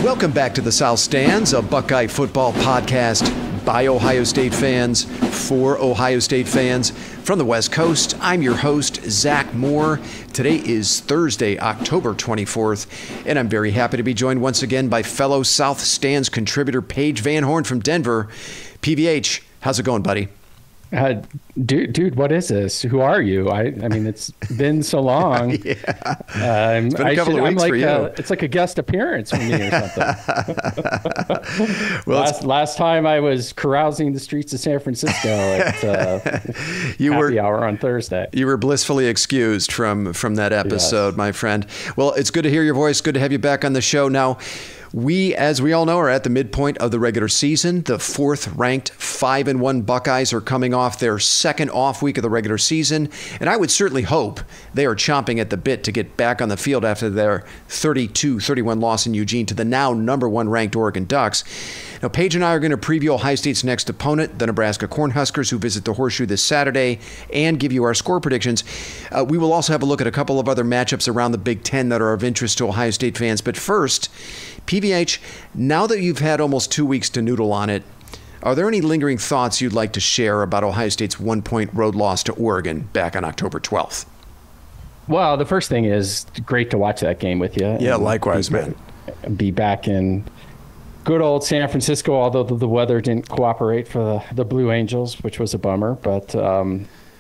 Welcome back to the South Stands, a Buckeye football podcast by Ohio State fans, for Ohio State fans. From the West Coast, I'm your host, Zach Moore. Today is Thursday, October 24th, and I'm very happy to be joined once again by fellow South Stands contributor Paige Van Horn from Denver. PVH, how's it going, buddy? Dude, what is this? Who are you? I mean, it's been so long. Yeah. It's been a couple of weeks for you. It's like a guest appearance for me or something. Well, last time I was carousing the streets of San Francisco at happy hour on Thursday. You were blissfully excused from that episode, yes, my friend. Well, it's good to hear your voice. Good to have you back on the show. Now, we, as we all know, are at the midpoint of the regular season. The fourth-ranked 5-1 Buckeyes are coming off their second off week of the regular season, and I would certainly hope they are chomping at the bit to get back on the field after their 32-31 loss in Eugene to the now number one ranked Oregon Ducks. Now, Paige and I are going to preview Ohio State's next opponent, the Nebraska Cornhuskers, who visit the Horseshoe this Saturday, and give you our score predictions. We will also have a look at a couple of other matchups around the Big Ten that are of interest to Ohio State fans. But first, PVH, now that you've had almost 2 weeks to noodle on it, are there any lingering thoughts you'd like to share about Ohio State's one-point road loss to Oregon back on October 12th? Well, the first thing is great to watch that game with you. Yeah, likewise, man. Be back in good old San Francisco, although the weather didn't cooperate for the Blue Angels, which was a bummer. But,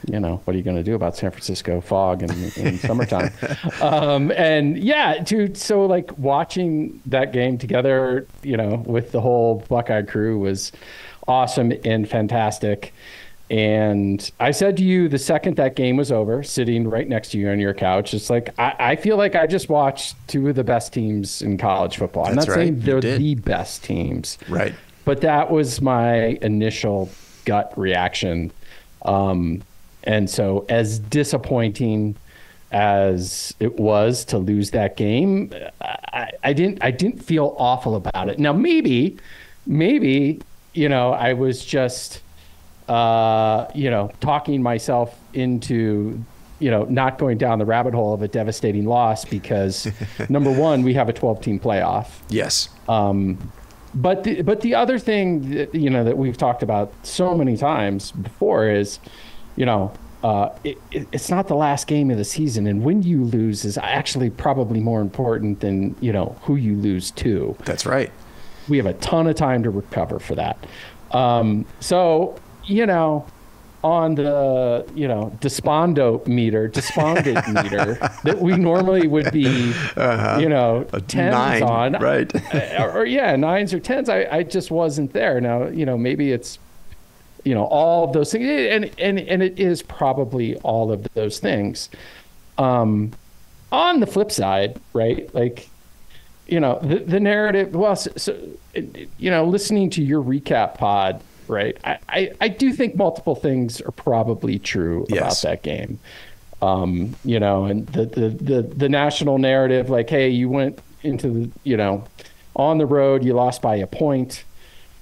you know, what are you going to do about San Francisco fog in summertime? And yeah, dude, so like watching that game together, you know, with the whole Buckeye crew was awesome and fantastic. And I said to you the second that game was over, sitting right next to you on your couch, it's like, I feel like I just watched two of the best teams in college football. I'm not saying they're the best teams. Right. But that was my initial gut reaction. And so as disappointing as it was to lose that game, I didn't feel awful about it. Now, maybe, you know, I was just, you know, talking myself into, you know, not going down the rabbit hole of a devastating loss because, number one, we have a 12-team playoff. Yes. But the other thing that, you know, that we've talked about so many times before is, you know, it's not the last game of the season, and when you lose is actually probably more important than, you know, who you lose to. That's right. We have a ton of time to recover for that. So, you know, on the, you know, despondent meter that we normally would be, you know, a 10s 9, on, right? or 9s or 10s. I just wasn't there. Now, you know, maybe it's, you know, all of those things, and it is probably all of those things. On the flip side, right? Like, you know, the narrative. Well, so you know, listening to your recap pod, right? I do think multiple things are probably true about that game. You know, and the national narrative, like, hey, you went into the, you know, on the road, you lost by a point.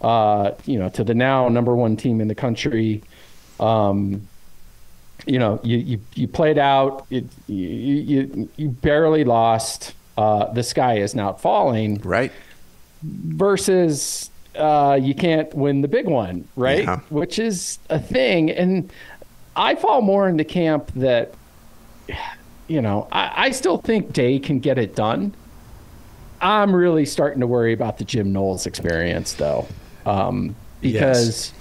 You know, to the now number one team in the country. You know, you played out. You barely lost. The sky is now falling. Right. Versus you can't win the big one, right? Yeah. Which is a thing. And I fall more into camp that, you know, I still think Day can get it done. I'm really starting to worry about the Jim Knowles experience, though. Because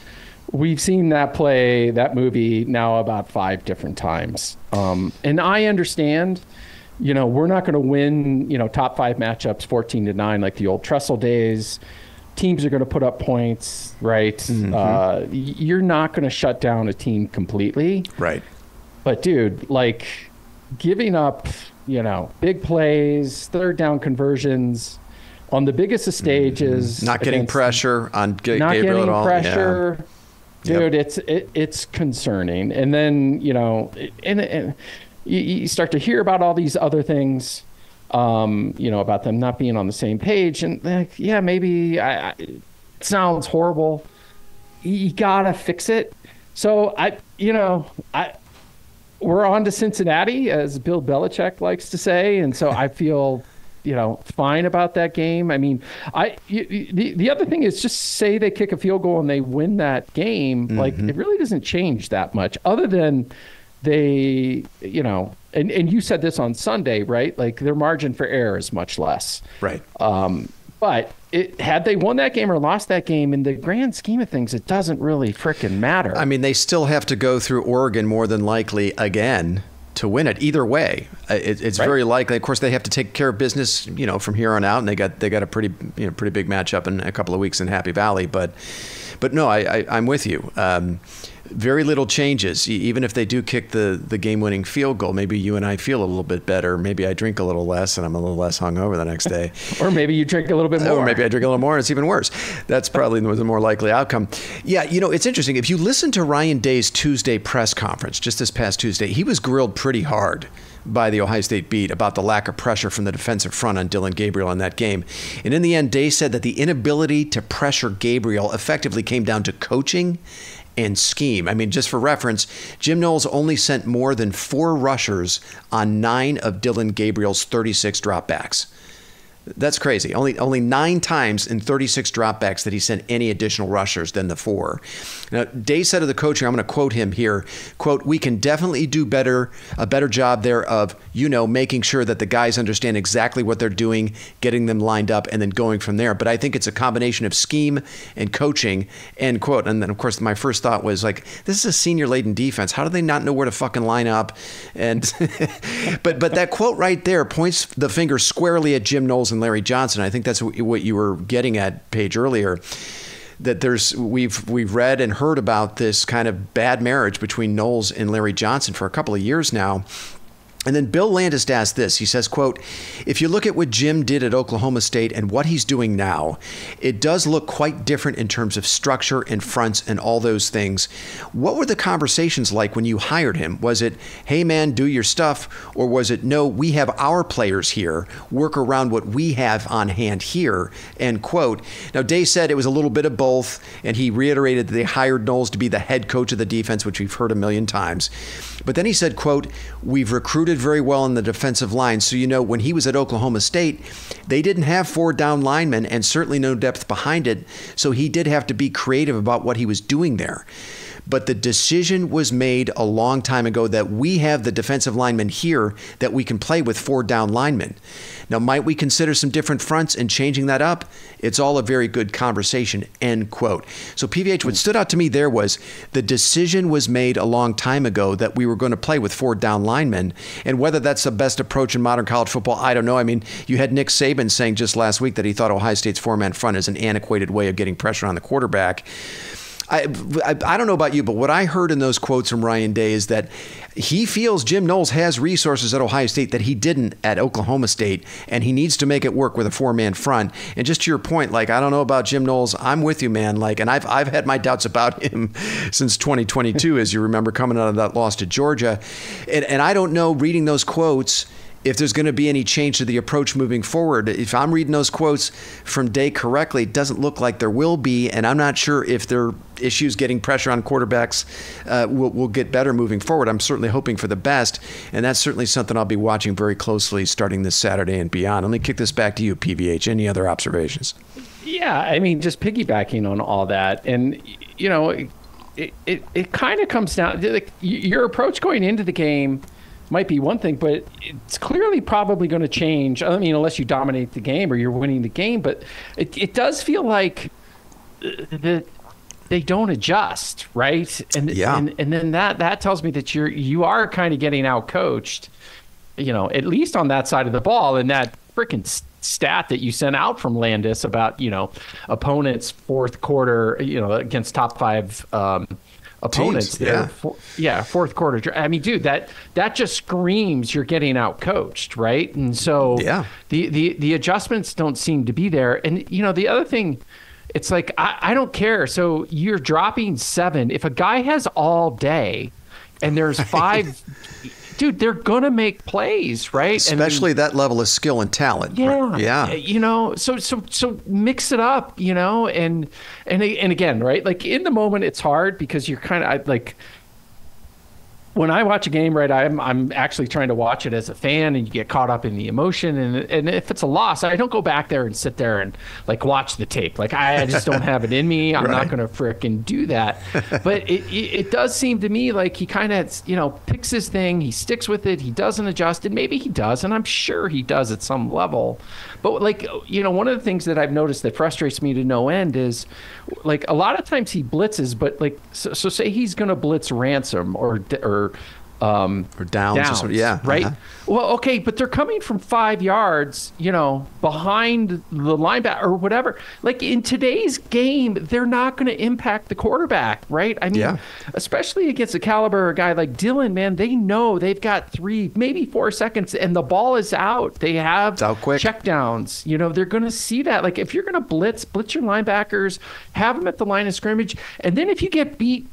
we've seen that movie now about 5 different times. And I understand, you know, we're not going to win, you know, top 5 matchups 14-9 like the old Tressel days. Teams are going to put up points, right? Mm-hmm. You're not going to shut down a team completely. Right. But, dude, like, giving up, you know, big plays, third down conversions on the biggest of stages. Not getting pressure on Gabriel at all. Not getting pressure. Yeah. Dude, it's concerning. And then, you know, and you start to hear about all these other things, you know, about them not being on the same page. And, like, yeah, maybe it sounds horrible. You got to fix it. So, we're on to Cincinnati, as Bill Belichick likes to say. And so I feel fine about that game. I mean, the other thing is just say they kick a field goal and they win that game. Mm-hmm. Like, it really doesn't change that much other than they, and you said this on Sunday, right? Like, their margin for error is much less. Right. But had they won that game or lost that game, in the grand scheme of things, it doesn't really frickin' matter. I mean, they still have to go through Oregon more than likely again to win it. Either way, it's right. Very likely. Of course, they have to take care of business, from here on out, and they got a pretty big matchup in a couple of weeks in Happy Valley. But no, I'm with you. Very little changes. Even if they do kick the game-winning field goal, maybe you and I feel a little bit better. Maybe I drink a little less and I'm a little less hungover the next day. Or maybe you drink a little bit more. Or maybe I drink a little more and it's even worse. That's probably the more likely outcome. Yeah, it's interesting. If you listen to Ryan Day's Tuesday press conference, just this past Tuesday, he was grilled pretty hard by the Ohio State beat about the lack of pressure from the defensive front on Dillon Gabriel in that game. And in the end, Day said that the inability to pressure Gabriel effectively came down to coaching and scheme. I mean, just for reference, Jim Knowles only sent more than 4 rushers on 9 of Dillon Gabriel's 36 dropbacks. That's crazy. Only 9 times in 36 dropbacks that he sent any additional rushers than the 4. Now, Day said of the coaching, I'm going to quote him here, quote, "We can definitely do a better job there of, making sure that the guys understand exactly what they're doing, getting them lined up, and then going from there. But I think it's a combination of scheme and coaching," end quote. And then, of course, my first thought was like, this is a senior-laden defense. How do they not know where to fucking line up? And but that quote right there points the finger squarely at Jim Knowles and Larry Johnson. I think that's what you were getting at, Paige, earlier. That we've read and heard about this kind of bad marriage between Knowles and Larry Johnson for a couple of years now. And then Bill Landis asked this. He says, quote, "If you look at what Jim did at Oklahoma State and what he's doing now, it does look quite different in terms of structure and fronts and all those things. What were the conversations like when you hired him? Was it, hey, man, do your stuff? Or was it, no, we have our players here, work around what we have on hand here," end quote. Now, Day said it was a little bit of both, and he reiterated that they hired Knowles to be the head coach of the defense, which we've heard a million times. But then he said, quote, "We've recruited very well in the defensive line. So, when he was at Oklahoma State, they didn't have 4 down linemen and certainly no depth behind it. So he did have to be creative about what he was doing there. But the decision was made a long time ago that we have the defensive linemen here that we can play with 4 down linemen. Now, might we consider some different fronts and changing that up? It's all a very good conversation," end quote. So, PVH, what stood out to me there was the decision was made a long time ago that we were going to play with 4 down linemen. And whether that's the best approach in modern college football, I don't know. I mean, you had Nick Saban saying just last week that he thought Ohio State's 4-man front is an antiquated way of getting pressure on the quarterback. I don't know about you, but what I heard in those quotes from Ryan Day is that he feels Jim Knowles has resources at Ohio State that he didn't at Oklahoma State, and he needs to make it work with a 4-man front. And just to your point, like, I don't know about Jim Knowles. I'm with you, man. Like, and I've had my doubts about him since 2022, as you remember, coming out of that loss to Georgia. And I don't know, reading those quotes, if there's going to be any change to the approach moving forward. If I'm reading those quotes from Day correctly, it doesn't look like there will be, and I'm not sure if their issues getting pressure on quarterbacks will get better moving forward. I'm certainly hoping for the best, and that's certainly something I'll be watching very closely starting this Saturday and beyond. Let me kick this back to you, PVH. Any other observations? Yeah, I mean, just piggybacking on all that, and, it kind of comes down to, like, your approach going into the game might be one thing, but it's clearly probably going to change. I mean, unless you dominate the game or you're winning the game, but it does feel like they don't adjust, right? And yeah. and then that tells me that you are kind of getting out coached, at least on that side of the ball. And that freaking stat that you sent out from Landis about opponents fourth quarter, against top 5 opponents teams, there. Fourth quarter. I mean, dude, that just screams you're getting out coached, right? And so the adjustments don't seem to be there. And the other thing, it's like, I don't care. So you're dropping 7. If a guy has all day and there's 5 dude, they're gonna make plays, right? Especially that level of skill and talent. Yeah, yeah. So mix it up, and again, right? Like in the moment, it's hard because you're kind of like, when I watch a game, right, I'm actually trying to watch it as a fan, and you get caught up in the emotion. And if it's a loss, I don't go back there and sit there and like watch the tape. Like I just don't have it in me. I'm not going to frickin' do that. But it does seem to me like he kind of, picks his thing. He sticks with it. He doesn't adjust. And maybe he does. And I'm sure he does at some level. But like, one of the things that I've noticed that frustrates me to no end is like a lot of times he blitzes, but like, so say he's going to blitz Ransom or downs, right? Well, okay, but they're coming from 5 yards, behind the linebacker or whatever. Like in today's game, they're not going to impact the quarterback, right? I mean, especially against a caliber guy like Dylan, man, they know they've got 3, maybe 4 seconds, and the ball is out. They have check downs. They're going to see that. Like if you're going to blitz your linebackers, have them at the line of scrimmage, and then if you get beat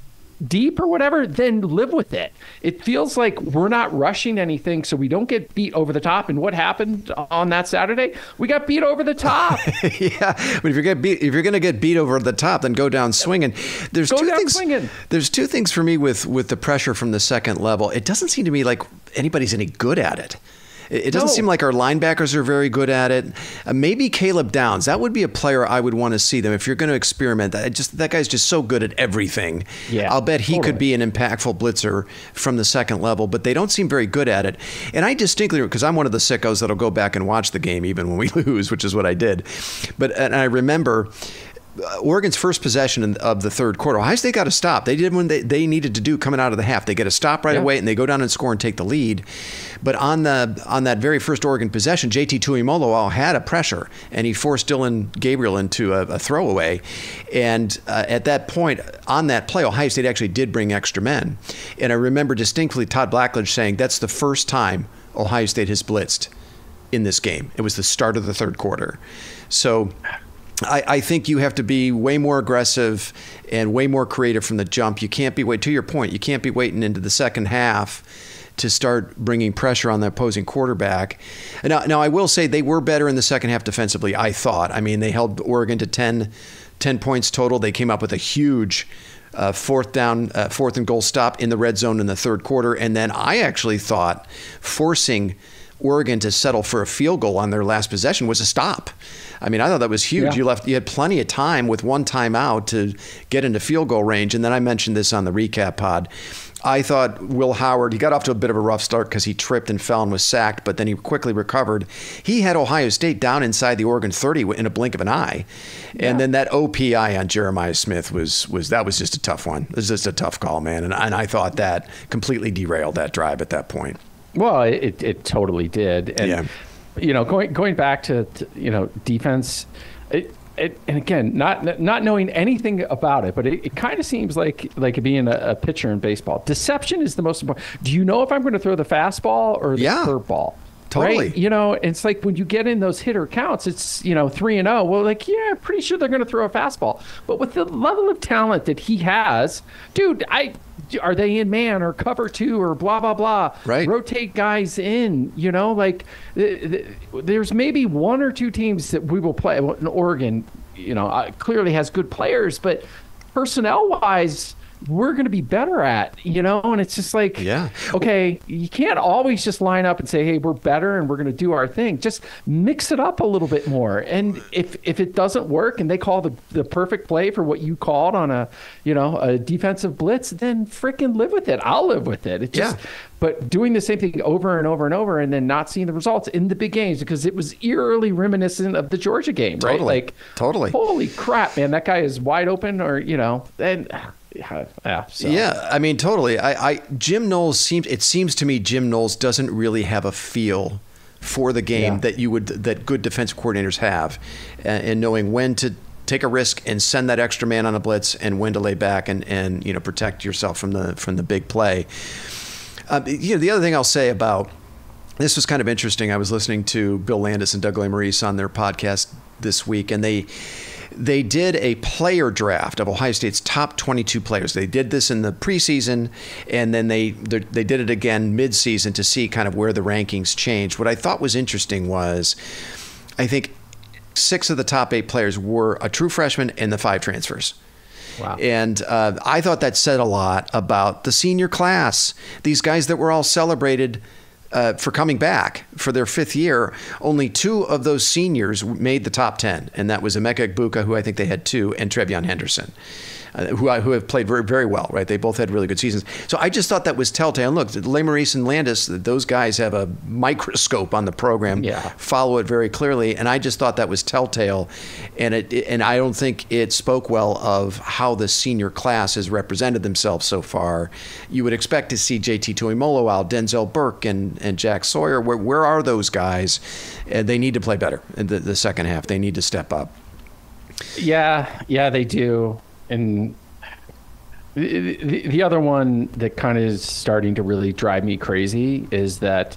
deep or whatever, then live with it. It feels like we're not rushing anything, so we don't get beat over the top. And what happened on that Saturday? We got beat over the top. Yeah, but if you're going to get beat over the top, then go down swinging. There's two things for me with the pressure from the second level. It doesn't seem to me like anybody's any good at it. It doesn't seem like our linebackers are very good at it. Maybe Caleb Downs. That would be a player I would want to see them if you're going to experiment. That guy's just so good at everything. Yeah, I'll bet he could be an impactful blitzer from the second level, but they don't seem very good at it. And I distinctly, because I'm one of the sickos that'll go back and watch the game even when we lose, which is what I did. And I remember Oregon's first possession of the third quarter, Ohio State got a stop. They did what they needed to do coming out of the half. They get a stop right away, and they go down and score and take the lead. But on that very first Oregon possession, JT Tuimoloau had a pressure, and he forced Dylan Gabriel into a throwaway. And at that point, on that play, Ohio State actually did bring extra men. And I remember distinctly Todd Blackledge saying that's the first time Ohio State has blitzed in this game. It was the start of the third quarter. So I think you have to be way more aggressive and way more creative from the jump. You can't be to your point, you can't be waiting into the second half to start bringing pressure on the opposing quarterback. Now I will say they were better in the second half defensively, I thought. I mean, they held Oregon to 10 points total. They came up with a huge fourth and goal stop in the red zone in the third quarter. And then I actually thought forcing Oregon to settle for a field goal on their last possession was a stop. I mean, I thought that was huge. Yeah. You had plenty of time with one timeout to get into field goal range. And then I mentioned this on the recap pod. I thought Will Howard, he got off to a bit of a rough start because he tripped and fell and was sacked, but then he quickly recovered. He had Ohio State down inside the Oregon 30 in a blink of an eye. And then that OPI on Jeremiah Smith was just a tough one. It was just a tough call, man. And I thought that completely derailed that drive at that point. Well, it totally did. And, going back to defense, and again, not knowing anything about it, but it kind of seems like being a pitcher in baseball. Deception is the most important. Do you know if I'm going to throw the fastball or the curveball? Totally. Right? It's like when you get in ththose hitter counts, it's 3-0. Well, I'm pretty sure they're going to throw a fastball. But with the level of talent that he has, dude, are they in man or cover 2 or blah, blah, blah? Right. Rotate guys in, there's maybe 1 or 2 teams that we will play. In Oregon, clearly has good players, but personnel-wise, we're going to be better at, and it's just like, okay, you can't always just line up and say, hey, we're better and we're going to do our thing. Just mix it up a little bit more. And if it doesn't work and they call the perfect play for what you called on a defensive blitz, then frickin' live with it. I'll live with it. But doing the same thing over and over and over and then not seeing the results in the big games, because it was eerily reminiscent of the Georgia game, right? Totally. Holy crap, man, that guy is wide open, or, and yeah, I mean, totally. Jim Knowles it seems to me Jim Knowles doesn't really have a feel for the game that good defensive coordinators have, and knowing when to take a risk and send that extra man on a blitz and when to lay back and protect yourself from the big play. The other thing I'll say about this was kind of interesting. I was listening to Bill Landis and Doug Maurice on their podcast this week, and they did a player draft of Ohio State's top 22 players. They did this in the preseason, and then they did it again midseason to see kind of where the rankings changed. What I thought was interesting was, I think 6 of the top 8 players were a true freshman and the 5 transfers. Wow. And I thought that said a lot about the senior class. These guys that were all celebrated for coming back for their 5th year. Only 2 of those seniors made the top 10, and that was Emeka Egbuka, who I think they had 2, and Trevion Henderson. Who have played very, very well, right? They both had really good seasons. So I just thought that was telltale. And look, Lemarys and Landis, those guys have a microscope on the program, follow it very clearly. And I just thought that was telltale. And I don't think it spoke well of how the senior class has represented themselves so far. You would expect to see JT Tuimoloau, Denzel Burke, and Jack Sawyer. Where are those guys? They need to play better in the second half. They need to step up. Yeah, they do. And the other one that kind of is starting to really drive me crazy is that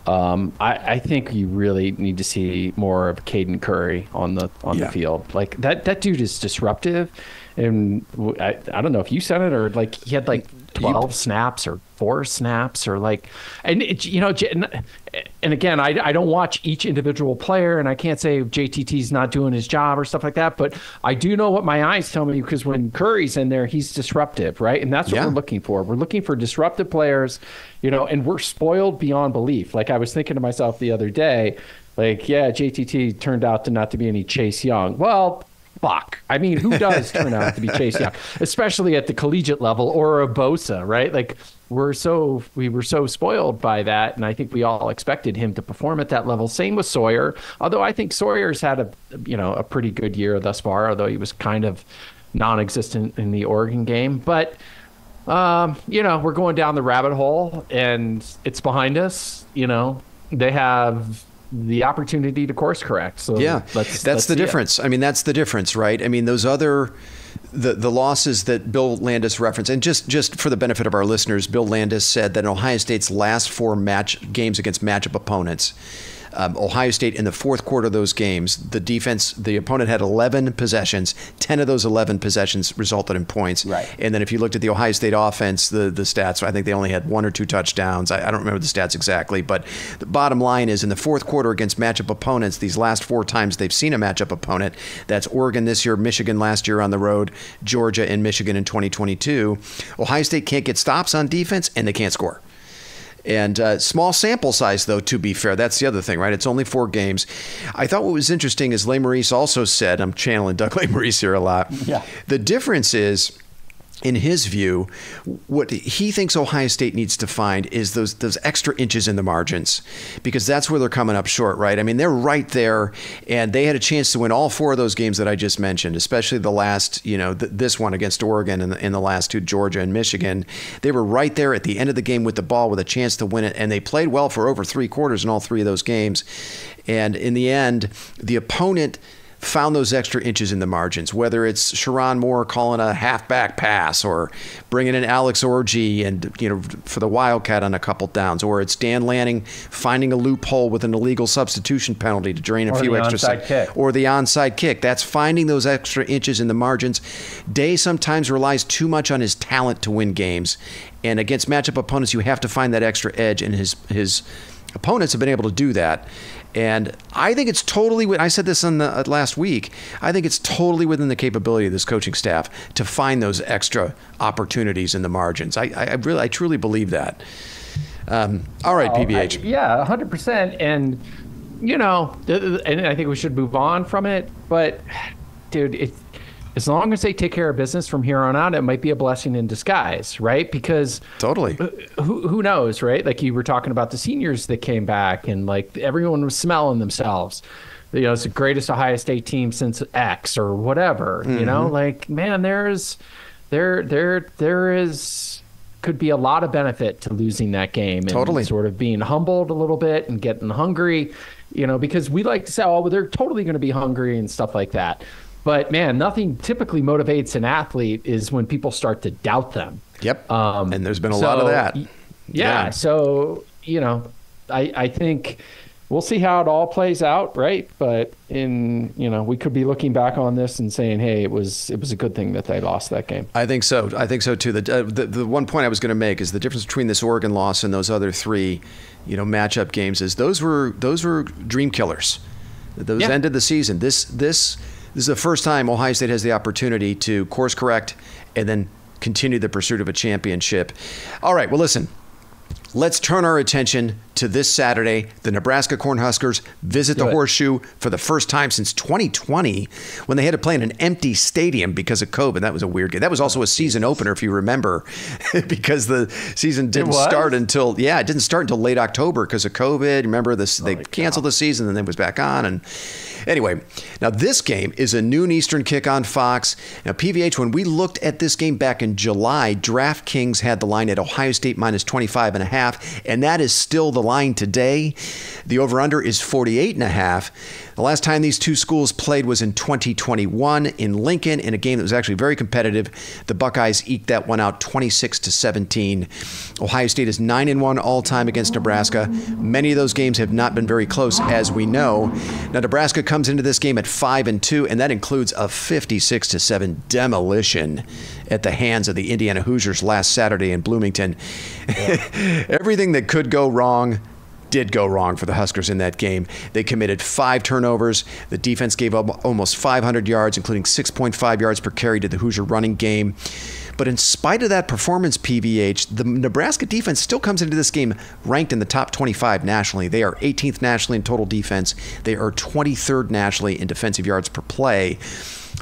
I think you really need to see more of Caden Curry on the field. Like that dude is disruptive. And I don't know if you said it or like he had like 12 snaps or 4 snaps or like, and it, you know, and again, I don't watch each individual player and I can't say JTT's not doing his job or stuff like that, but I do know what my eyes tell me because when Curry's in there, he's disruptive, right? And that's what we're looking for. We're looking for disruptive players, you know, and we're spoiled beyond belief. Like I was thinking to myself the other day, like, yeah, JTT turned out to not to be any Chase Young. Well, fuck. I mean, who does turn out to be Chase Young, especially at the collegiate level or a Bosa, right? Like we were so spoiled by that, and I think we all expected him to perform at that level. Same with Sawyer, although I think Sawyer's had a pretty good year thus far, although he was kind of non-existent in the Oregon game. But we're going down the rabbit hole, and it's behind us. You know, they have the opportunity to course correct. So that's the difference. I mean, that's the difference, right? I mean, those other the losses that Bill Landis referenced, and just for the benefit of our listeners, Bill Landis said that in Ohio State's last 4 games against matchup opponents, Ohio State in the fourth quarter of those games, the opponent had 11 possessions. 10 of those 11 possessions resulted in points. Right. And then if you looked at the Ohio State offense, the stats, I think they only had 1 or 2 touchdowns. I don't remember the stats exactly, but the bottom line is in the fourth quarter against matchup opponents, these last 4 times they've seen a matchup opponent, that's Oregon this year, Michigan last year on the road, Georgia and Michigan in 2022, Ohio State can't get stops on defense and they can't score. And small sample size, though, to be fair. That's the other thing, right? It's only 4 games. I thought what was interesting is Lemarys also said, I'm channeling Doug Lemarys here a lot. Yeah. The difference is, in his view, what he thinks Ohio State needs to find is those extra inches in the margins, because that's where they're coming up short, right? I mean, they're right there, and they had a chance to win all 4 of those games that I just mentioned, especially the last, this one against Oregon and the last 2, Georgia and Michigan. They were right there at the end of the game with the ball with a chance to win it, and they played well for over 3 quarters in all 3 of those games. And in the end, the opponent found those extra inches in the margins, whether it's Sharon Moore calling a halfback pass or bringing in Alex Orji and, for the Wildcat on a couple downs, or it's Dan Lanning finding a loophole with an illegal substitution penalty to drain a few extra seconds, or the onside kick. That's finding those extra inches in the margins. Day sometimes relies too much on his talent to win games, and against matchup opponents, you have to find that extra edge, and his opponents have been able to do that. And I think it's totally, I said this on the last week, I think it's totally within the capability of this coaching staff to find those extra opportunities in the margins. I truly believe that. All right, PBH. 100%. And, and I think we should move on from it. But, dude, as long as they take care of business from here on out, it might be a blessing in disguise, right? Because totally, who knows, right? Like you were talking about the seniors that came back, and like everyone was smelling themselves. It's the greatest Ohio State team since X or whatever. Mm-hmm. Like man, there could be a lot of benefit to losing that game and totally, sort of being humbled a little bit and getting hungry. Because we like to say, oh, well, they're totally going to be hungry and stuff like that. But, man, nothing typically motivates an athlete is when people start to doubt them. Yep. And there's been a lot of that. Yeah. So, I think we'll see how it all plays out, right? But we could be looking back on this and saying, hey, it was a good thing that they lost that game. I think so. Too. The one point I was going to make is the difference between this Oregon loss and those other 3, matchup games is those were dream killers. Those ended the season. This This is the first time Ohio State has the opportunity to course correct and then continue the pursuit of a championship. All right, well, listen. Let's turn our attention to this Saturday. The Nebraska Cornhuskers visit the Horseshoe for the first time since 2020 when they had to play in an empty stadium because of COVID. That was a weird game. That was also a season opener, if you remember, because the season didn't start until, it didn't start until late October because of COVID. Remember, they canceled the season and then it was back on. And anyway, now this game is a noon Eastern kick on Fox. Now, PVH, when we looked at this game back in July, DraftKings had the line at Ohio State minus 25.5. And that is still the line today. The over-under is 48.5. The last time these two schools played was in 2021 in Lincoln in a game that was actually very competitive. The Buckeyes eked that one out 26-17. Ohio State is 9-1 all-time against Nebraska. Many of those games have not been very close, as we know. Now, Nebraska comes into this game at 5-2, and that includes a 56-7 demolition at the hands of the Indiana Hoosiers last Saturday in Bloomington. Everything that could go wrong did go wrong for the Huskers in that game. They committed 5 turnovers. The defense gave up almost 500 yards, including 6.5 yards per carry to the Hoosier running game. But in spite of that performance, PVH, the Nebraska defense still comes into this game ranked in the top 25 nationally. They are 18th nationally in total defense. They are 23rd nationally in defensive yards per play.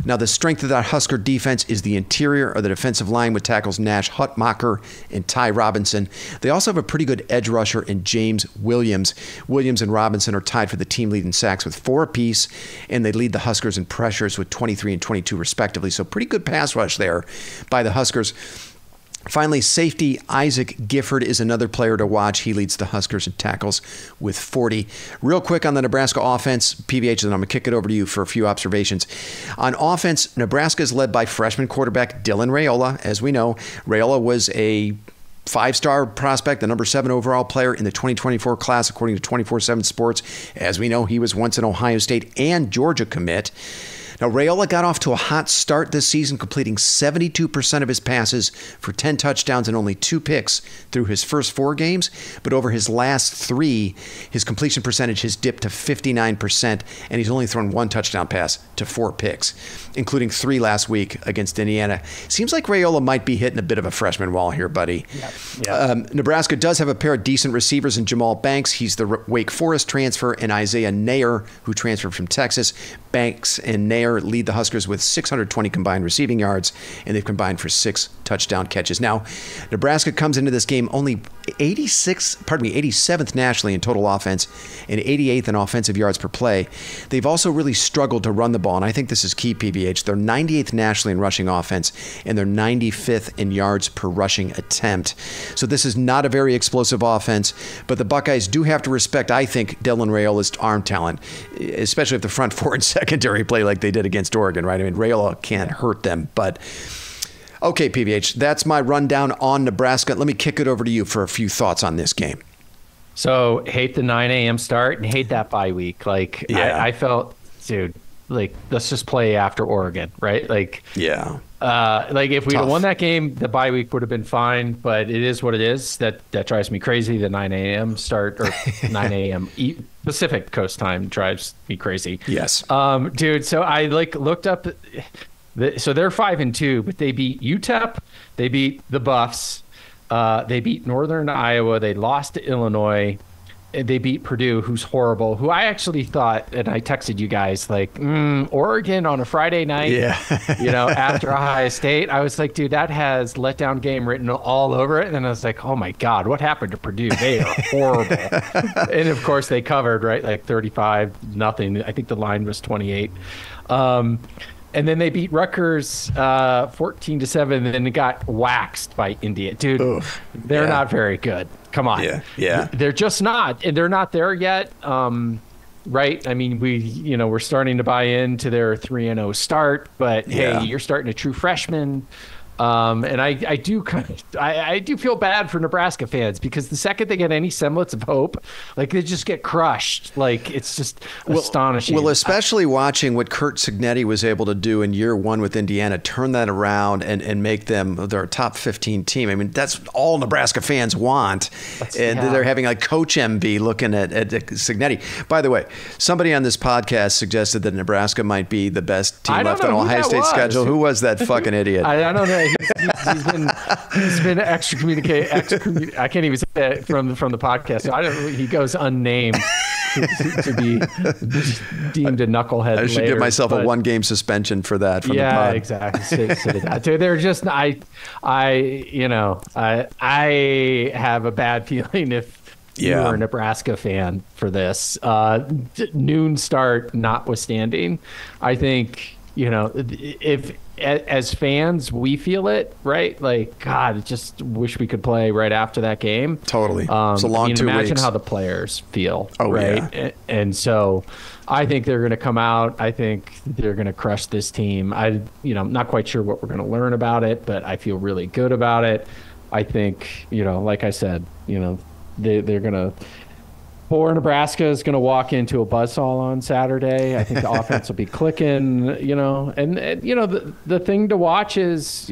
Now, the strength of that Husker defense is the interior of the defensive line with tackles Nash Hutmacher and Ty Robinson. They also have a pretty good edge rusher in James Williams. Williams and Robinson are tied for the team lead in sacks with 4 apiece, and they lead the Huskers in pressures with 23 and 22 respectively. So pretty good pass rush there by the Huskers. Finally, safety Isaac Gifford is another player to watch. He leads the Huskers in tackles with 40. Real quick on the Nebraska offense, PVH, and I'm going to kick it over to you for a few observations. On offense, Nebraska is led by freshman quarterback Dylan Raiola. As we know, Raiola was a 5-star prospect, the number 7 overall player in the 2024 class, according to 24/7 Sports. As we know, he was once an Ohio State and Georgia commit. Now, Raiola got off to a hot start this season, completing 72% of his passes for 10 touchdowns and only 2 picks through his first 4 games. But over his last 3, his completion percentage has dipped to 59%, and he's only thrown 1 touchdown pass to 4 picks, including 3 last week against Indiana. Seems like Raiola might be hitting a bit of a freshman wall here, buddy. Yep. Nebraska does have a pair of decent receivers in Jamal Banks. He's the Wake Forest transfer, and Isaiah Nair, who transferred from Texas. Banks and Nair lead the Huskers with 620 combined receiving yards, and they've combined for 6 touchdown catches. Now, Nebraska comes into this game only 87th nationally in total offense and 88th in offensive yards per play. They've also really struggled to run the ball, and I think this is key, PVH. They're 98th nationally in rushing offense, and they're 95th in yards per rushing attempt. So this is not a very explosive offense, but the Buckeyes do have to respect, I think, Dylan Raiola's arm talent, especially if the front 4 and secondary play like they did against Oregon, right? I mean, Raiola can't hurt them, but okay, PVH, that's my rundown on Nebraska. Let me kick it over to you for a few thoughts on this game. So, hate the 9 a.m. start and hate that bye week. Like, yeah. I felt, dude, like, let's just play after Oregon, right? Like, yeah. Like, if we'd have won that game, the bye week would have been fine, but it is what it is. That drives me crazy. The 9 a.m. start, or 9 a.m. Pacific Coast time drives me crazy. Yes. Dude, so I, looked up... So they're 5-2, but they beat UTEP, they beat the Buffs, they beat Northern Iowa, they lost to Illinois, and they beat Purdue, who's horrible. Who I actually thought, and I texted you guys, like, Oregon on a Friday night, after Ohio State. I was like, dude, that has letdown game written all over it. And I was like, oh my God, what happened to Purdue? They are horrible. And of course, they covered, right, like 35-0. I think the line was 28. And then they beat Rutgers 14-7, and then they got waxed by India. Dude, they're not very good. Come on. Yeah. They're just not, and they're not there yet. Right? I mean, we're starting to buy into their 3-0 start, but hey, you're starting a true freshman. And I do I do feel bad for Nebraska fans, because the second they get any semblance of hope, like, they just get crushed. Like, it's just astonishing. Well, especially watching what Curt Cignetti was able to do in year one with Indiana, turn that around and make them their top 15 team. I mean, that's all Nebraska fans want. They're having like Coach MB looking at Cignetti. By the way, somebody on this podcast suggested that Nebraska might be the best team left on Ohio State's schedule. Who was that fucking idiot? I don't know. He's been excommunicated. I can't even say it from the podcast. So he goes unnamed to be deemed a knucklehead. I should give myself a 1-game suspension for that. From the pod. Exactly. They're just I have a bad feeling if you were a Nebraska fan for this. Noon start notwithstanding, I think, if as fans we feel it, right? Like, God, just wish we could play right after that game. Totally. It's a long 2 weeks. Imagine how the players feel, right? Yeah. And so I think they're going to come out. I think they're going to crush this team. I'm not quite sure what we're going to learn about it, but I feel really good about it. I think, like I said, they're going to. Poor Nebraska is going to walk into a buzzsaw on Saturday. I think the offense will be clicking, and the thing to watch is,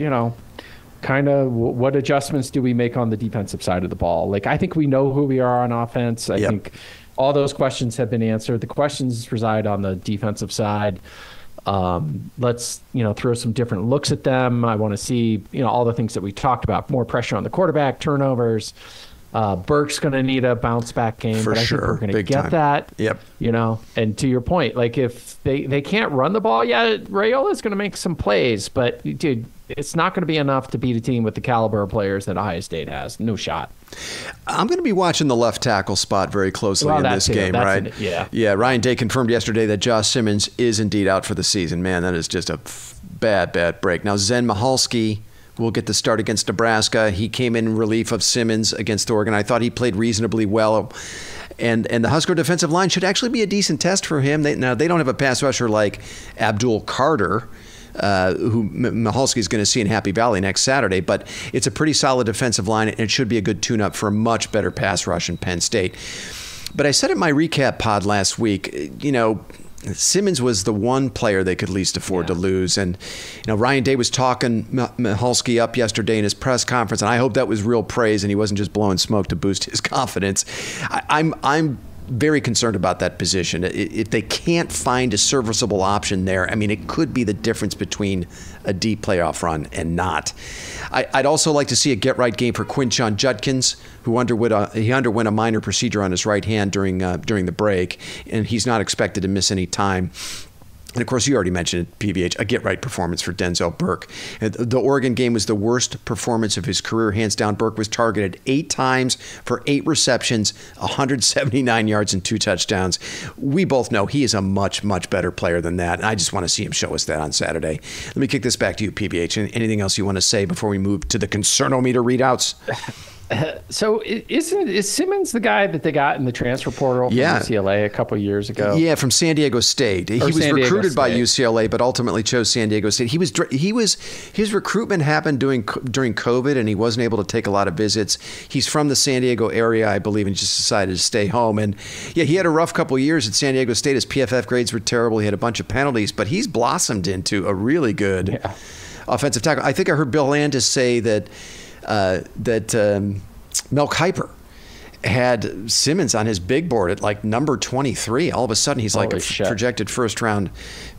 kind of what adjustments do we make on the defensive side of the ball? Like, I think we know who we are on offense. I think all those questions have been answered. The questions reside on the defensive side. Let's, throw some different looks at them. I want to see, all the things that we talked about, more pressure on the quarterback, turnovers. Burke's going to need a bounce back game, for but I sure. think we're going to get time. that. Yep. And to your point, like, if they can't run the ball, Rayola's going to make some plays, but dude, it's not going to be enough to beat a team with the caliber of players that Ohio State has. No shot. I'm going to be watching the left tackle spot very closely in this game, right? Yeah. Ryan Day confirmed yesterday that Josh Simmons is indeed out for the season. Man, that is just a bad break. Now, Zen Michalski will get the start against Nebraska. He came in relief of Simmons against Oregon. I thought he played reasonably well. And the Husker defensive line should actually be a decent test for him. They don't have a pass rusher like Abdul Carter, who Michalski is going to see in Happy Valley next Saturday, but it's a pretty solid defensive line, and it should be a good tune-up for a much better pass rush in Penn State. But I said in my recap pod last week, Simmons was the one player they could least afford to lose. And, Ryan Day was talking Michalski up yesterday in his press conference, and I hope that was real praise and he wasn't just blowing smoke to boost his confidence. I'm very concerned about that position. If they can't find a serviceable option there, I mean, it could be the difference between a deep playoff run and not. I'd also like to see a get-right game for Quinshon Judkins, who underwent a minor procedure on his right hand during the break, and he's not expected to miss any time. And, of course, you already mentioned it, PVH, a get-right performance for Denzel Burke. The Oregon game was the worst performance of his career. Hands down, Burke was targeted 8 times for 8 receptions, 179 yards, and 2 touchdowns. We both know he is a much, much better player than that, and I just want to see him show us that on Saturday. Let me kick this back to you, PVH. Anything else you want to say before we move to the concernometer readouts? So is Simmons the guy that they got in the transfer portal from UCLA a couple of years ago? Yeah, from San Diego State. He was recruited by UCLA, but ultimately chose San Diego State. His recruitment happened during COVID, and he wasn't able to take a lot of visits. He's from the San Diego area, I believe, and just decided to stay home. And he had a rough couple of years at San Diego State. His PFF grades were terrible. He had a bunch of penalties, but he's blossomed into a really good offensive tackle. I think I heard Bill Landis say that Mel Kiper had Simmons on his big board at like number 23. All of a sudden, he's like a projected first-round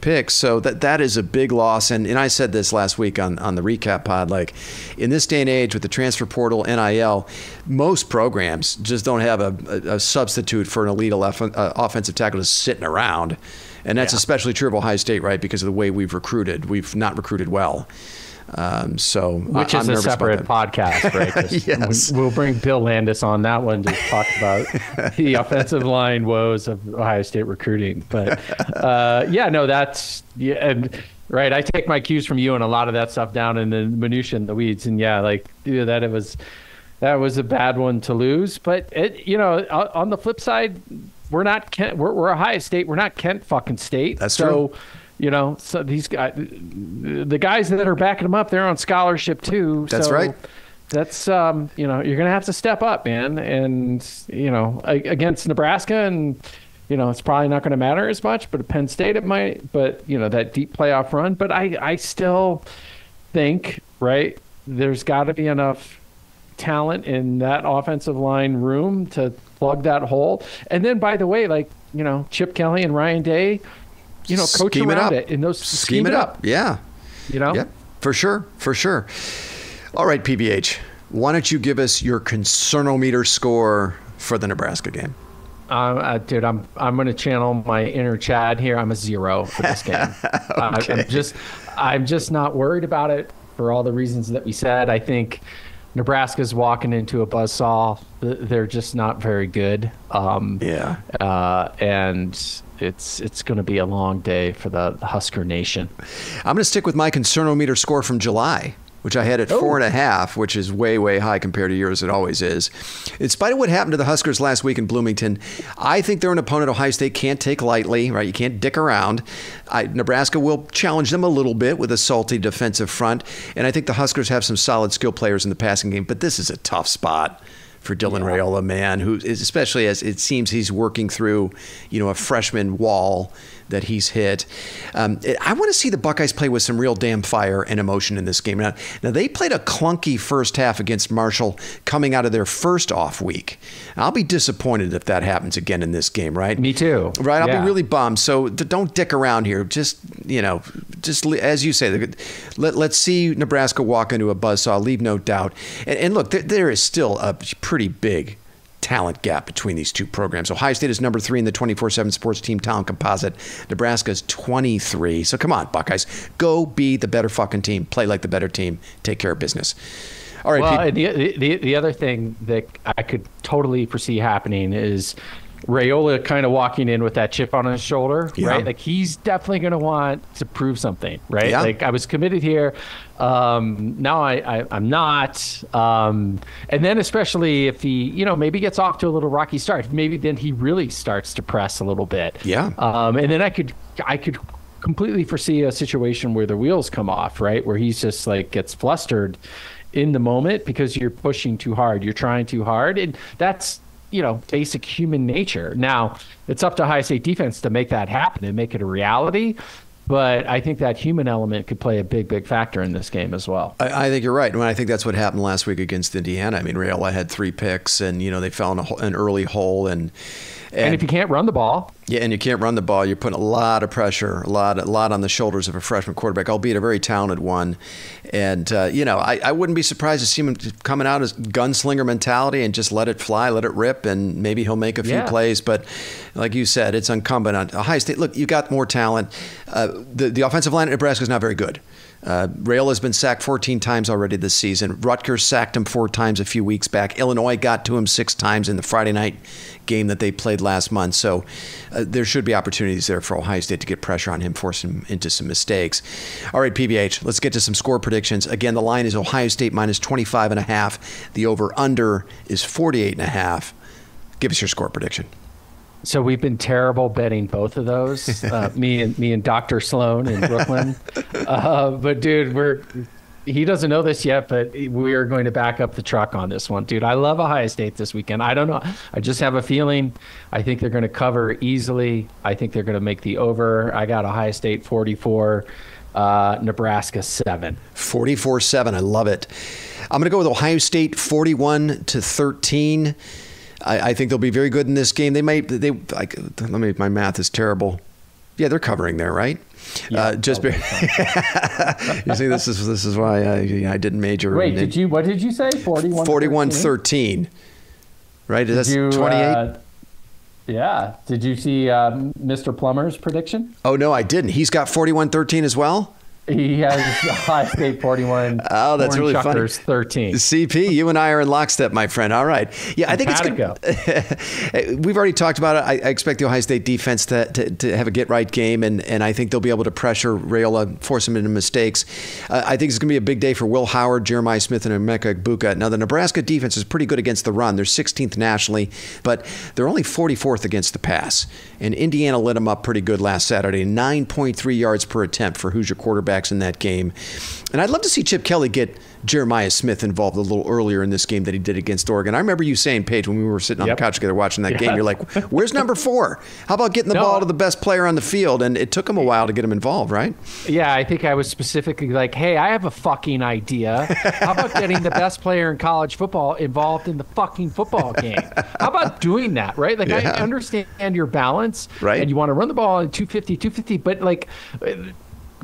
pick. So that is a big loss. And I said this last week on the recap pod, like, in this day and age with the transfer portal, NIL, most programs just don't have a substitute for an elite offensive tackle just sitting around. And that's especially true of Ohio State, right, because of the way we've recruited. We've not recruited well. Which is a separate podcast, right? Yes. We'll bring Bill Landis on that one to talk about the offensive line woes of Ohio State recruiting. But and right, I take my cues from you and a lot of that stuff down in the minutia and the weeds, and that was a bad one to lose. But on the flip side, we're Ohio State. We're not Kent fucking State. That's true. So these guys, the guys that are backing them up, they're on scholarship too. That's right. That's, you're going to have to step up, man. And, against Nebraska, and, it's probably not going to matter as much, but at Penn State it might. But, that deep playoff run. But I still think, right, there's got to be enough talent in that offensive line room to plug that hole. And then, by the way, Chip Kelly and Ryan Day, coach around it. And those scheme it up. Yeah. Yeah, for sure. All right, PBH, why don't you give us your concernometer score for the Nebraska game? Dude, I'm going to channel my inner Chad here. I'm a 0 for this game. Okay. I'm just not worried about it for all the reasons that we said. I think Nebraska's walking into a buzzsaw. They're just not very good. And it's going to be a long day for the Husker Nation. I'm going to stick with my concernometer score from July, which I had at 4.5, which is way, way high compared to yours. It always is. In spite of what happened to the Huskers last week in Bloomington, I think they're an opponent Ohio State can't take lightly, right? You can't dick around. Nebraska will challenge them a little bit with a salty defensive front, and I think the Huskers have some solid skill players in the passing game, but this is a tough spot for Dylan Raiola, man, who is, especially as it seems he's working through, a freshman wall that he's hit. I want to see the Buckeyes play with some real damn fire and emotion in this game. Now they played a clunky first half against Marshall coming out of their first off week. I'll be disappointed if that happens again in this game, right? Me too. Right? I'll be really bummed. So don't dick around here. Just as you say, let's see Nebraska walk into a buzzsaw, leave no doubt. And look, there is still a pretty big talent gap between these two programs. Ohio State is number 3 in the 24/7 Sports Team Talent Composite. Nebraska's 23. So come on, Buckeyes, go be the better fucking team. Play like the better team. Take care of business. All right. Well, the other thing that I could totally foresee happening is Raiola kind of walking in with that chip on his shoulder, right? Like he's definitely going to want to prove something, right? Yeah. Like I was committed here. Now I'm not. And then especially if he, maybe gets off to a little rocky start, maybe then he really starts to press a little bit. Yeah. And then I could completely foresee a situation where the wheels come off, right? Where he's just gets flustered in the moment because you're pushing too hard. You're trying too hard. And that's, basic human nature. Now, it's up to Ohio State defense to make that happen and make it a reality. But I think that human element could play a big, big factor in this game as well. I think you're right. I think that's what happened last week against Indiana. Raiola had 3 picks, and they fell in an early hole. And if you can't run the ball. Yeah, and you can't run the ball. You're putting a lot of pressure, a lot on the shoulders of a freshman quarterback, albeit a very talented one. And, I wouldn't be surprised to see him coming out as gunslinger mentality and just let it fly, let it rip, and maybe he'll make a few plays. But like you said, it's incumbent on Ohio State. Look, you got more talent. The offensive line at Nebraska is not very good. Raiola has been sacked 14 times already this season. Rutgers sacked him 4 times a few weeks back. Illinois got to him 6 times in the Friday night game that they played last month. So there should be opportunities there for Ohio State to get pressure on him, force him into some mistakes. All right, PBH, let's get to some score predictions. Again, the line is Ohio State minus 25.5. The over-under is 48.5. Give us your score prediction. So we've been terrible betting both of those, me and Dr. Sloan in Brooklyn. But dude, he doesn't know this yet, but we are going to back up the truck on this one, dude. I love Ohio State this weekend. I don't know. I just have a feeling. I think they're going to cover easily. I think they're going to make the over. I got Ohio State 44, Nebraska 7. 44-7. I love it. I'm going to go with Ohio State 41-13. I think they'll be very good in this game. My math is terrible. Yeah, they're covering there, right? Yeah, you see, this is why I didn't major. Wait, what did you say? 41-13. Right? Is that 28? Yeah. Did you see Mr. Plummer's prediction? Oh, no, I didn't. He's got 41-13 as well? He has Ohio State 41. Oh, that's really funny. 13. CP, you and I are in lockstep, my friend. All right. Yeah, I think it's good. We've already talked about it. I expect the Ohio State defense to have a get-right game, and I think they'll be able to pressure Raiola, force him into mistakes. I think it's going to be a big day for Will Howard, Jeremiah Smith, and Emeka Egbuka. Now, the Nebraska defense is pretty good against the run. They're 16th nationally, but they're only 44th against the pass. And Indiana lit them up pretty good last Saturday, 9.3 yards per attempt for Hoosier quarterbacks in that game. And I'd love to see Chip Kelly get Jeremiah Smith involved a little earlier in this game than he did against Oregon. I remember you saying, Paige, when we were sitting on the couch together watching that game, you're like, where's number 4? How about getting the ball to the best player on the field? And it took him a while to get him involved, right? Yeah, I think I was specifically like, hey, I have a fucking idea. How about getting the best player in college football involved in the fucking football game? How about doing that, right? Like, I understand your balance, right? And you want to run the ball in 250, but like,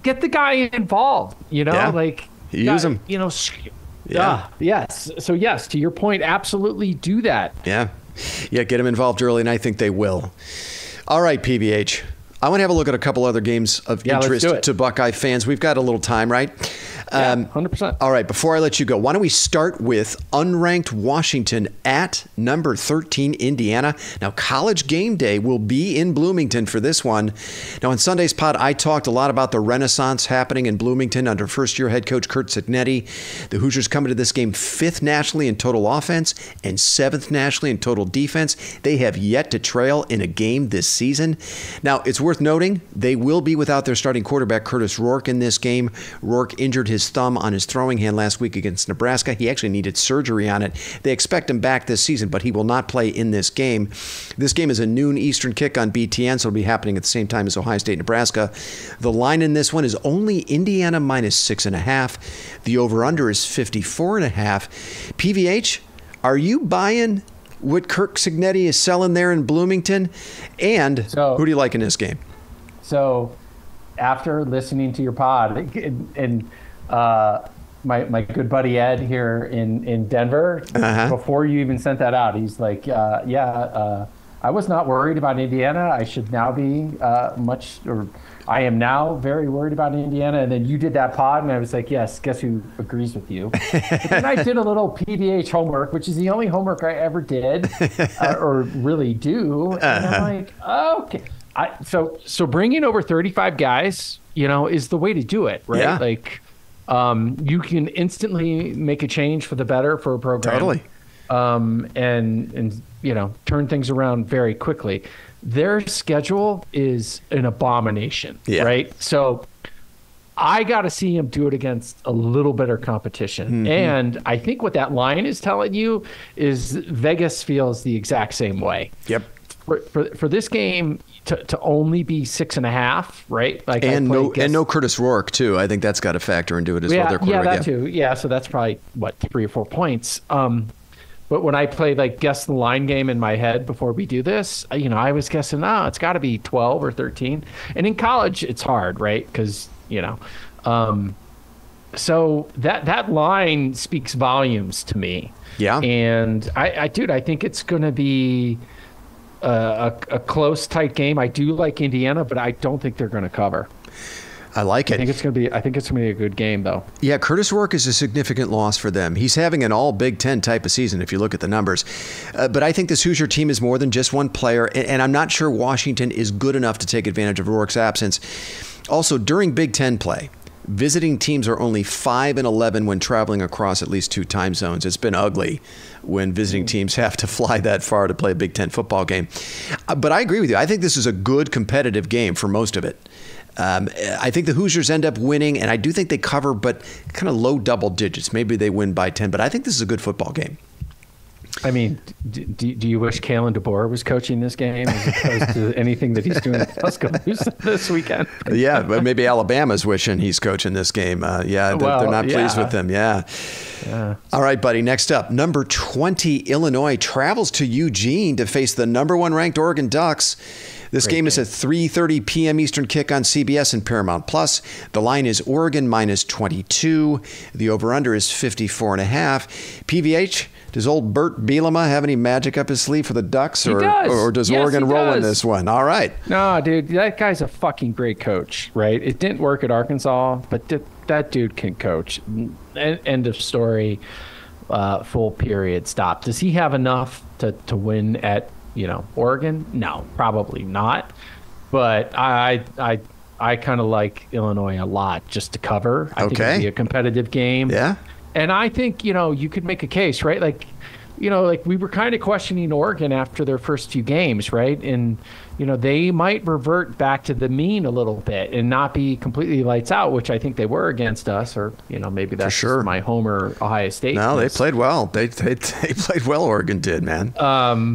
get the guy involved, like use him, yes. So yes, to your point, absolutely do that. Yeah, get him involved early, and I think they will. All right, PBH, I want to have a look at a couple other games of interest to Buckeye fans. We've got a little time, right? 100%. All right, before I let you go, why don't we start with unranked Washington at number 13 Indiana. Now, College Game Day will be in Bloomington for this one. Now, on Sunday's pod, I talked a lot about the renaissance happening in Bloomington under first-year head coach Curt Cignetti. The Hoosiers coming to this game 5th nationally in total offense and 7th nationally in total defense. They have yet to trail in a game this season. Now, it's worth noting they will be without their starting quarterback Curtis Rourke in this game. Rourke injured his thumb on his throwing hand last week against Nebraska. He actually needed surgery on it. They expect him back this season, but he will not play in this game. This game is a noon Eastern kick on BTN, so it'll be happening at the same time as Ohio State, Nebraska. The line in this one is only Indiana minus 6.5. The over-under is 54.5. PVH, are you buying what Curt Cignetti is selling there in Bloomington? And who do you like in this game? So after listening to your pod and my good buddy Ed here in Denver, before you even sent that out, he's like, I was not worried about Indiana. I should now be I am now very worried about Indiana. And then you did that pod, and I was like, yes, guess who agrees with you? But then I did a little PBH homework, which is the only homework I ever did or really do. And I'm like, okay. So bringing over 35 guys, is the way to do it, right? Yeah. Like, you can instantly make a change for the better for a program. Totally. And turn things around very quickly. Their schedule is an abomination, right? So I got to see him do it against a little better competition. Mm-hmm. And I think what that line is telling you is Vegas feels the exact same way. Yep. For this game to only be 6.5, right? Like, and no Curtis Rourke too. I think that's got to factor into it as well. Yeah, that too. Yeah, so that's probably 3 or 4 points. But when I played guess the line game in my head before we do this, I was guessing, it's got to be 12 or 13. And in college, it's hard, right? Because so that line speaks volumes to me. Yeah. And I think it's going to be a close, tight game. I do like Indiana, but I don't think they're going to cover. I like it. I think it's going to be a good game, though. Yeah, Curtis Rourke is a significant loss for them. He's having an all Big Ten type of season if you look at the numbers. But I think this Hoosier team is more than just one player, and I'm not sure Washington is good enough to take advantage of Rourke's absence. Also, during Big Ten play, visiting teams are only 5-11 when traveling across at least 2 time zones. It's been ugly when visiting teams have to fly that far to play a Big Ten football game. But I agree with you. I think this is a good competitive game for most of it. I think the Hoosiers end up winning, and I do think they cover, but kind of low double digits. Maybe they win by 10, but I think this is a good football game. I mean, do you wish Kalen DeBoer was coaching this game as opposed to anything that he's doing at Tuscaloosa this weekend? Yeah, but maybe Alabama's wishing he's coaching this game. They're not pleased with him. Yeah. All right, buddy. Next up, number 20 Illinois travels to Eugene to face the number 1 ranked Oregon Ducks. This game is a 3:30 p.m. Eastern kick on CBS and Paramount Plus. The line is Oregon minus 22. The over-under is 54.5. PVH, Does old Bert Bielema have any magic up his sleeve for the Ducks, He does. or does Yes, Oregon he roll in does. this one? All right. No, dude, that guy's a fucking great coach, right? It didn't work at Arkansas, but that dude can coach. End of story. Full period. Stop. Does he have enough to win at Oregon? No, probably not. But I kind of like Illinois a lot just to cover. I think it'd be a competitive game. Yeah. And I think, you could make a case, right? Like we were kind of questioning Oregon after their first few games, right? And, they might revert back to the mean a little bit and not be completely lights out, which I think they were against us, or, maybe that's just my Homer Ohio State. No, they played well. They played well, Oregon did, man.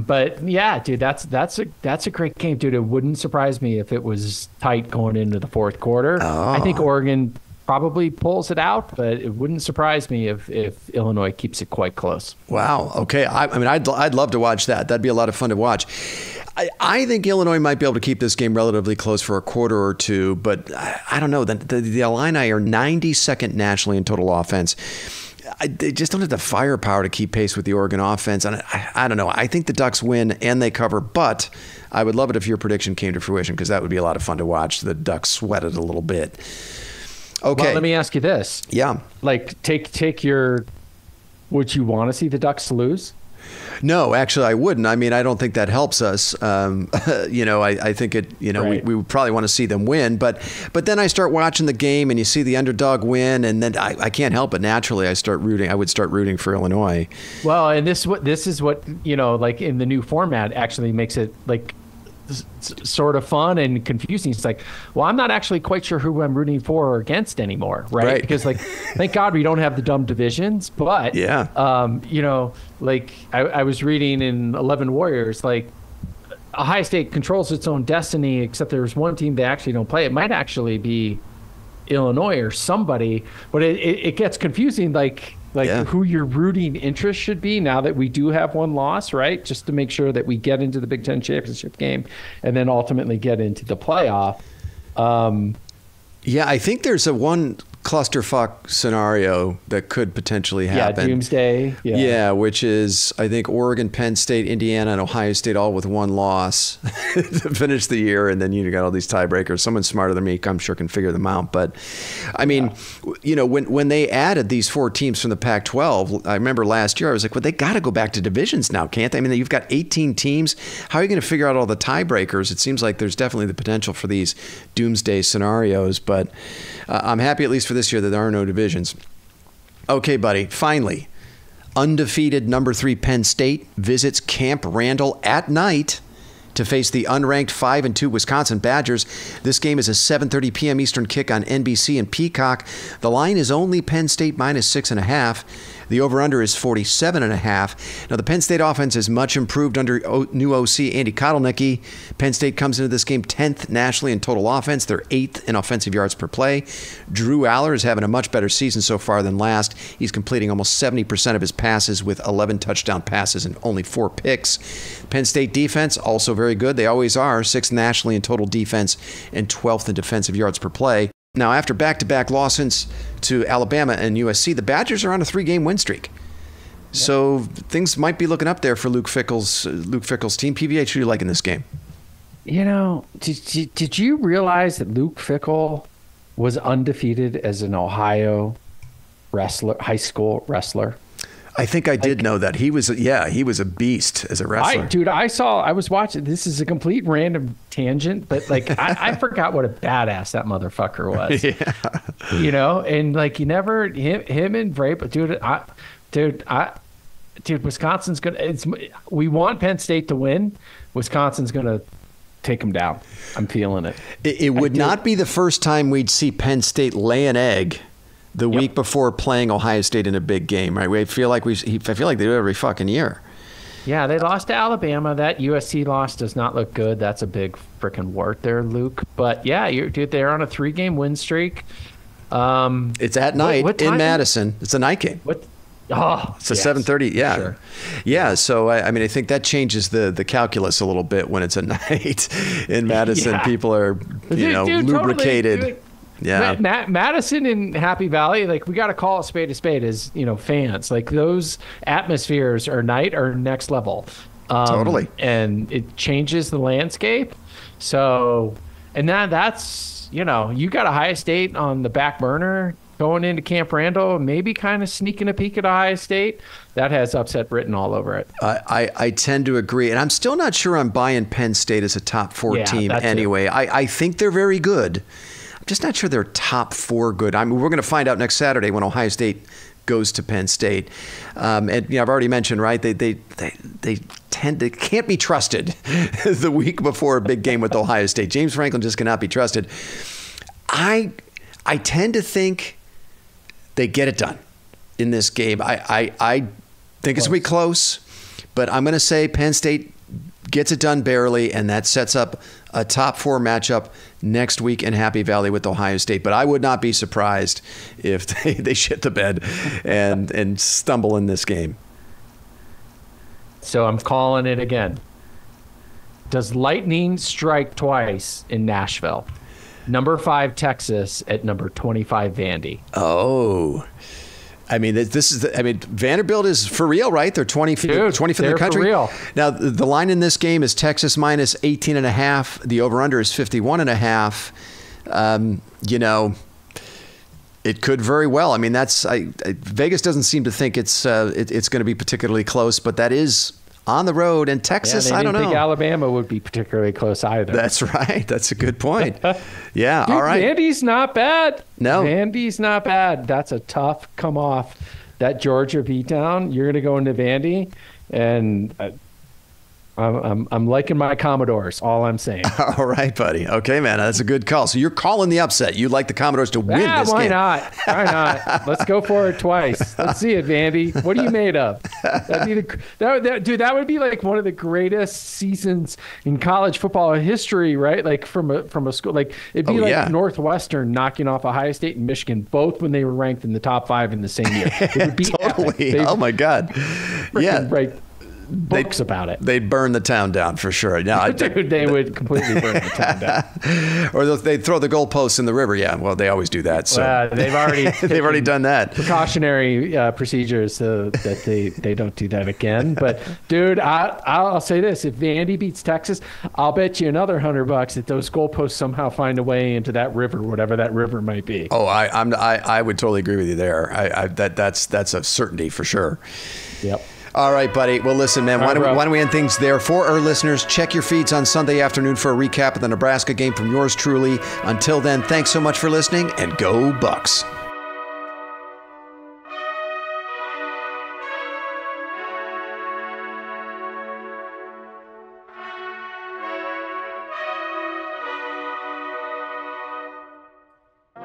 But yeah, dude, that's a great game, dude. It wouldn't surprise me if it was tight going into the fourth quarter. Oh. I think Oregon probably pulls it out, but it wouldn't surprise me if Illinois keeps it quite close. Wow. Okay. I mean, I'd love to watch that. That'd be a lot of fun to watch. I think Illinois might be able to keep this game relatively close for a quarter or two, but I don't know. The Illini are 92nd nationally in total offense. They just don't have the firepower to keep pace with the Oregon offense. And I don't know. I think the Ducks win and they cover, but I would love it if your prediction came to fruition, because that would be a lot of fun to watch. The Ducks sweat it a little bit. Okay. Well, let me ask you this. Yeah. Like, take your. Would you want to see the Ducks lose? No, actually, I wouldn't. I mean, I don't think that helps us. I think it. Right. We would probably want to see them win, but then I start watching the game and you see the underdog win, and then I can't help it. Naturally, I would start rooting for Illinois. Well, and this is what like in the new format actually makes it like sort of fun and confusing. It's like, well, I'm not actually quite sure who I'm rooting for or against anymore, right? Because like, thank God we don't have the dumb divisions. But yeah, like I was reading in 11 Warriors, like Ohio State controls its own destiny, except there's one team they actually don't play. It might actually be Illinois or somebody, but it gets confusing, like who your rooting interest should be now that we do have one loss, right? Just to make sure that we get into the Big Ten championship game and then ultimately get into the playoff. I think there's one clusterfuck scenario that could potentially happen. Yeah, doomsday. Yeah, which is, I think, Oregon, Penn State, Indiana, and Ohio State all with one loss to finish the year, and then you got all these tiebreakers. Someone smarter than me, I'm sure, can figure them out. But, I mean, when they added these 4 teams from the Pac-12, I remember last year, I was like, well, they got to go back to divisions now, can't they? I mean, you've got 18 teams. How are you going to figure out all the tiebreakers? It seems like there's definitely the potential for these doomsday scenarios, but I'm happy, at least for this year, that there are no divisions. Okay, buddy, finally, undefeated number 3 Penn State visits Camp Randall at night to face the unranked 5-2 Wisconsin Badgers. This game is a 7:30 p.m. Eastern kick on NBC and Peacock. The line is only Penn State minus 6.5. The over-under is 47.5. Now, the Penn State offense is much improved under new OC Andy Kotelnicki. Penn State comes into this game 10th nationally in total offense. They're 8th in offensive yards per play. Drew Aller is having a much better season so far than last. He's completing almost 70% of his passes with 11 touchdown passes and only 4 picks. Penn State defense, also very good. They always are. 6th nationally in total defense and 12th in defensive yards per play. Now, after back-to-back losses to Alabama and USC, the Badgers are on a 3-game win streak. So things might be looking up there for Luke Fickell's team. PVH, who do you like in this game? Did you realize that Luke Fickell was undefeated as an Ohio wrestler, high school wrestler? I think I did know that. He was a beast as a wrestler. I was watching, this is a complete random tangent, but like, I forgot what a badass that motherfucker was. Yeah. And like, you never, him and Vrape, dude, Wisconsin's we want Penn State to win. Wisconsin's going to take them down. I'm feeling it. It would not be the first time we'd see Penn State lay an egg the week before playing Ohio State in a big game, right? I feel like they do it every fucking year. Yeah, they lost to Alabama. That USC loss does not look good. That's a big freaking wart there, Luke. But yeah, they're on a 3-game win streak. It's at night in Madison. It's a night game. It's a 7:30. Yeah, sure. Yeah. So I mean, I think that changes the calculus a little bit when it's at night in Madison. People are lubricated. Totally. Yeah. Madison and Happy Valley, like, we got to call a spade as, fans. Like, those atmospheres are next level. Totally. And it changes the landscape. So, and that's, you got Ohio State on the back burner going into Camp Randall, maybe kind of sneaking a peek at Ohio State. That has upset written all over it. I tend to agree. And I'm still not sure I'm buying Penn State as a top 4 team anyway. I think they're very good. I'm just not sure they're top 4 good. I mean, we're going to find out next Saturday when Ohio State goes to Penn State. And I've already mentioned, right, they can't be trusted the week before a big game with Ohio State. James Franklin just cannot be trusted. I tend to think they get it done in this game. I think it's going to be close, but I'm going to say Penn State gets it done barely, and that sets up a top 4 matchup next week in Happy Valley with Ohio State. But I would not be surprised if they shit the bed and stumble in this game. So I'm calling it again. Does lightning strike twice in Nashville? Number 5 Texas at number 25 Vandy. Oh, I mean, Vanderbilt is for real, right? They're 25th in the country. For real. Now, the line in this game is Texas minus 18.5. The over/under is 51.5. It could very well. I mean, Vegas doesn't seem to think it's going to be particularly close, but that is on the road, and Texas, I don't know. I didn't think Alabama would be particularly close either. That's right. That's a good point. Yeah, Dude, all right. Vandy's not bad. No. Vandy's not bad. That's a tough come off. That Georgia beatdown, you're going to go into Vandy, and I'm liking my Commodores, all I'm saying. All right, buddy. Okay, man, that's a good call. So you're calling the upset. You'd like the Commodores to win this why game. Not? Why not? Let's go for it twice. Let's see it, Vandy. What are you made of? That would be like one of the greatest seasons in college football history, right? Like from a school, like it'd be Northwestern knocking off Ohio State and Michigan, both when they were ranked in the top 5 in the same year. It would be totally. Oh my God. Yeah. Right. Books about it. They'd burn the town down for sure. No, Dude, they would completely burn the town down. Or they'd throw the goalposts in the river. Yeah, well, they always do that. So they've already done that. Precautionary procedures so that they don't do that again. But dude, I'll say this: if Vandy beats Texas, I'll bet you another $100 that those goalposts somehow find a way into that river, whatever that river might be. Oh, I would totally agree with you there. That's a certainty for sure. Yep. All right, buddy. Well, listen, man, why don't we end things there? For our listeners, check your feeds on Sunday afternoon for a recap of the Nebraska game from yours truly. Until then, thanks so much for listening, and go Bucks.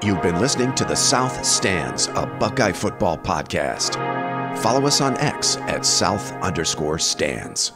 You've been listening to The South Stands, a Buckeye football podcast. Follow us on X at @South_stands.